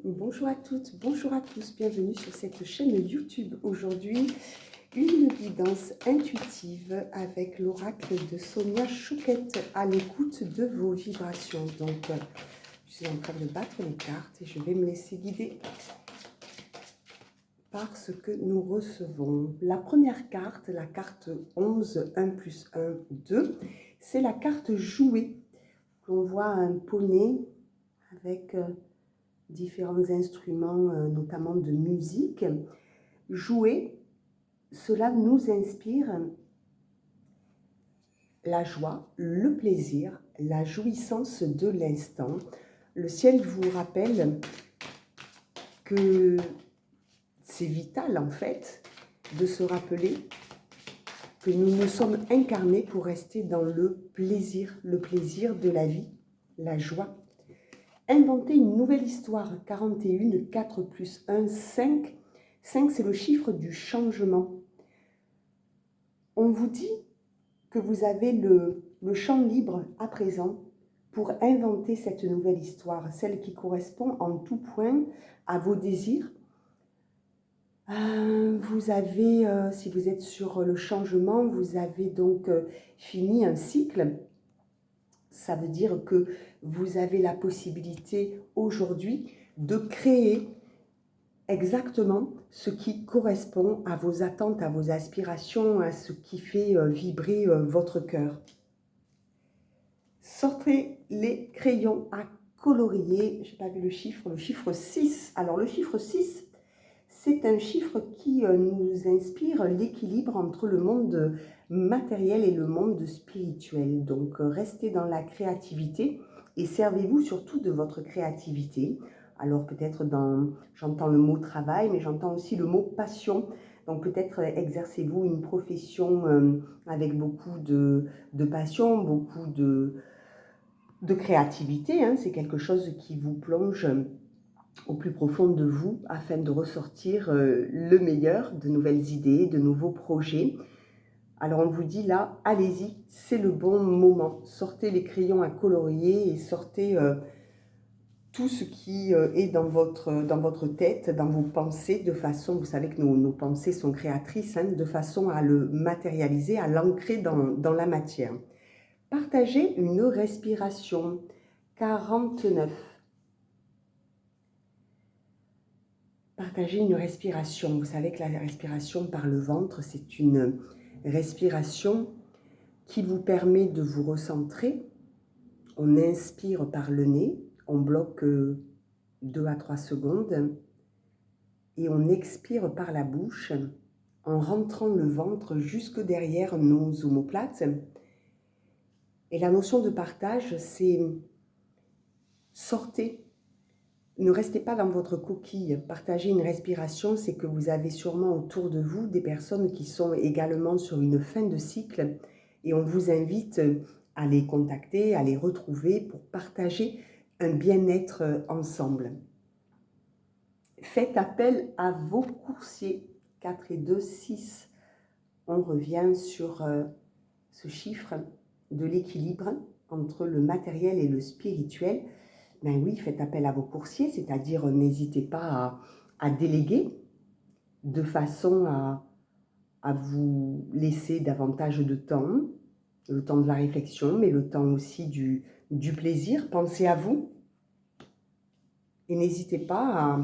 Bonjour à toutes, bonjour à tous, bienvenue sur cette chaîne YouTube. Aujourd'hui, une guidance intuitive avec l'oracle de Sonia Chouquette à l'écoute de vos vibrations. Donc, je suis en train de battre les cartes et je vais me laisser guider par ce que nous recevons. La première carte, la carte 11, 1 plus 1, 2, c'est la carte jouée. On voit un poney avec différents instruments, notamment de musique. Jouer, cela nous inspire la joie, le plaisir, la jouissance de l'instant. Le ciel vous rappelle que c'est vital en fait de se rappeler que nous nous sommes incarnés pour rester dans le plaisir de la vie, la joie. Inventer une nouvelle histoire, 41, 4 plus 1, 5. 5, c'est le chiffre du changement. On vous dit que vous avez le champ libre à présent pour inventer cette nouvelle histoire, celle qui correspond en tout point à vos désirs. Vous avez, si vous êtes sur le changement, vous avez donc fini un cycle. Ça veut dire que vous avez la possibilité aujourd'hui de créer exactement ce qui correspond à vos attentes, à vos aspirations, à ce qui fait vibrer votre cœur. Sortez les crayons à colorier. Je n'ai pas vu le chiffre 6. Alors le chiffre 6, c'est un chiffre qui nous inspire l'équilibre entre le monde matériel et le monde spirituel. Donc restez dans la créativité et servez-vous surtout de votre créativité. Alors peut-être j'entends le mot travail, mais j'entends aussi le mot passion. Donc peut-être exercez-vous une profession avec beaucoup de passion, beaucoup de créativité. C'est quelque chose qui vous plonge au plus profond de vous afin de ressortir le meilleur, de nouvelles idées, de nouveaux projets. Alors on vous dit là, allez-y, c'est le bon moment. Sortez les crayons à colorier et sortez tout ce qui est dans votre tête, dans vos pensées, de façon, vous savez que nos pensées sont créatrices, de façon à le matérialiser, à l'ancrer dans la matière. Partagez une respiration, 49. Partagez une respiration. Vous savez que la respiration par le ventre, c'est une respiration qui vous permet de vous recentrer. On inspire par le nez, on bloque 2 à 3 secondes et on expire par la bouche en rentrant le ventre jusque derrière nos omoplates. Et la notion de partage, c'est sortez. Ne restez pas dans votre coquille. Partager une respiration, c'est que vous avez sûrement autour de vous des personnes qui sont également sur une fin de cycle et on vous invite à les contacter, à les retrouver pour partager un bien-être ensemble. Faites appel à vos coursiers, 4 et 2, 6. On revient sur ce chiffre de l'équilibre entre le matériel et le spirituel. Ben oui, faites appel à vos coursiers, c'est-à-dire n'hésitez pas à déléguer de façon à vous laisser davantage de temps, le temps de la réflexion, mais le temps aussi du plaisir. Pensez à vous et n'hésitez pas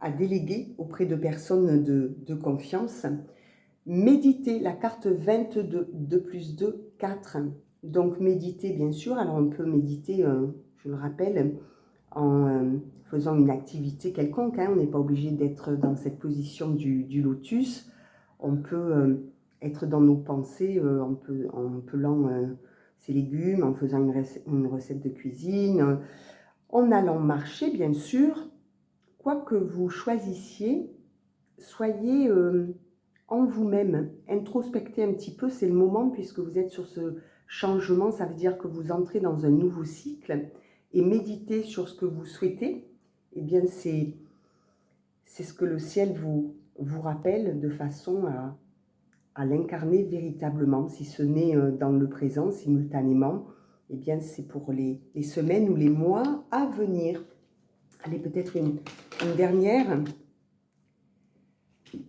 à déléguer auprès de personnes de confiance. Méditez, la carte 22, 2 plus 2, 4. Donc méditez bien sûr, alors on peut méditer, je le rappelle, en faisant une activité quelconque. On n'est pas obligé d'être dans cette position du lotus. On peut être dans nos pensées en pelant ses légumes, en faisant une recette de cuisine, en allant marcher, bien sûr. Quoi que vous choisissiez, soyez en vous-même, introspectez un petit peu, c'est le moment puisque vous êtes sur ce changement, ça veut dire que vous entrez dans un nouveau cycle et méditez sur ce que vous souhaitez. Eh bien, c'est ce que le ciel vous rappelle de façon à l'incarner véritablement, si ce n'est dans le présent simultanément. Eh bien, c'est pour les semaines ou les mois à venir. Allez, peut-être une dernière.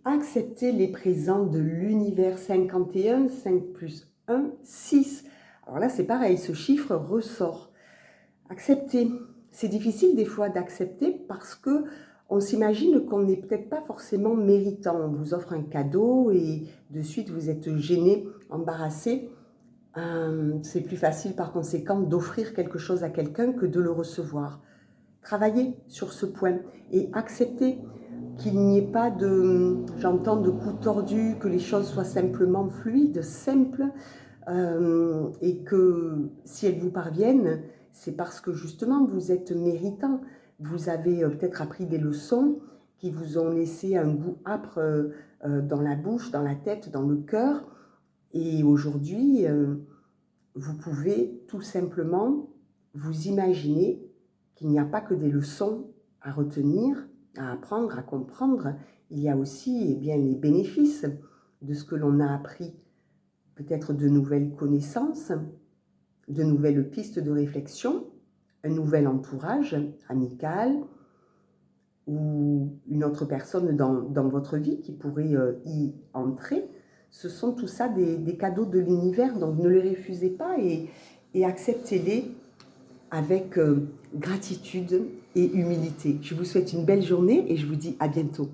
Acceptez les présents de l'univers 51, 5 plus 1, 6. Alors là, c'est pareil, ce chiffre ressort. Accepter. C'est difficile des fois d'accepter parce que on s'imagine qu'on n'est peut-être pas forcément méritant. On vous offre un cadeau et de suite vous êtes gêné, embarrassé. C'est plus facile par conséquent d'offrir quelque chose à quelqu'un que de le recevoir. Travaillez sur ce point et acceptez qu'il n'y ait pas de, j'entends, de coups tordus, que les choses soient simplement fluides, simples, et que si elles vous parviennent, c'est parce que justement vous êtes méritant. Vous avez peut-être appris des leçons qui vous ont laissé un goût âpre dans la bouche, dans la tête, dans le cœur. Et aujourd'hui, vous pouvez tout simplement vous imaginer qu'il n'y a pas que des leçons à retenir, à apprendre, à comprendre. Il y a aussi bien, les bénéfices de ce que l'on a appris, peut-être de nouvelles connaissances, de nouvelles pistes de réflexion, un nouvel entourage amical ou une autre personne dans votre vie qui pourrait y entrer. Ce sont tout ça des cadeaux de l'univers, donc ne les refusez pas et acceptez-les avec gratitude et humilité. Je vous souhaite une belle journée et je vous dis à bientôt.